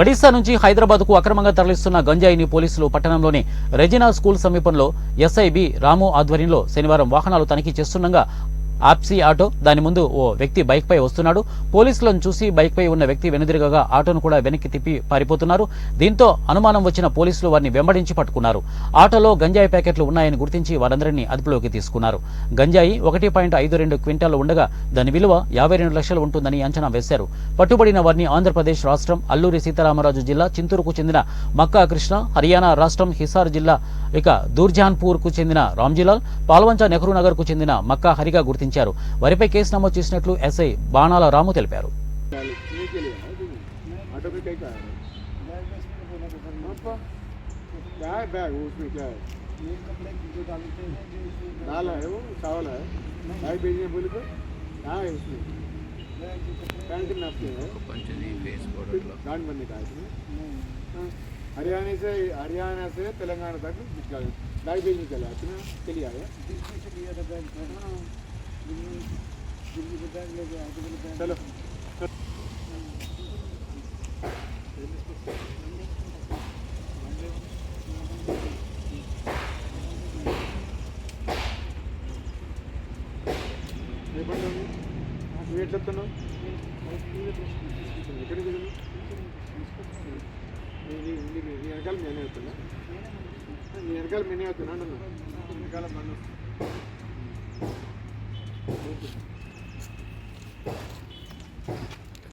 ఒడిశా నుంచి హైదరాబాద్కు అక్రమంగా తరలిస్తున్న గంజాయిని పోలీసులు పట్టణంలోని రెజినా స్కూల్ సమీపంలో ఎస్ఐబి రాము ఆధ్వర్యంలో శనివారం వాహనాలు తనిఖీ చేస్తుండగా ఆప్సీ ఆటో దాని ముందు ఓ వ్యక్తి బైక్ పై వస్తున్నాడు. పోలీసులను చూసి బైక్ పై ఉన్న వ్యక్తి వెనుదిరగగా ఆటోను కూడా వెనక్కి తిప్పి పారిపోతున్నారు. దీంతో అనుమానం వచ్చిన పోలీసులు వారిని వెంబడించి పట్టుకున్నారు. ఆటోలో గంజాయి ప్యాకెట్లు ఉన్నాయని గుర్తించి వారందరినీ అదుపులోకి తీసుకున్నారు. గంజాయి 1.52 క్వింటాలు ఉండగా దాని విలువ 52 లక్షలు ఉంటుందని అంచనా వేశారు. పట్టుబడిన వారిని ఆంధ్రప్రదేశ్ రాష్ట్రం అల్లూరి సీతారామరాజు జిల్లా చింతూరుకు చెందిన మక్కా కృష్ణ, హర్యానా రాష్ట్రం హిసార్ జిల్లా దూర్జాన్పూర్ కు చెందిన రామ్జీలాల్, పాల్వంచ నెహ్రూ నగర్ కు చెందిన మక్కా హరిగా గుర్తించారు. వారిపై కేసు నమోదు చేసినట్లు ఎస్ఐ బాణాల రాము తెలిపారు. हरियाणा से तेलंगाना तक बैग भेजने चले चलिए आए चलो ఎట్లా ఎక్కడికి వెనకాల నేనే అవుతున్నా వెనకాల నేనే అవుతున్నా వెనకాల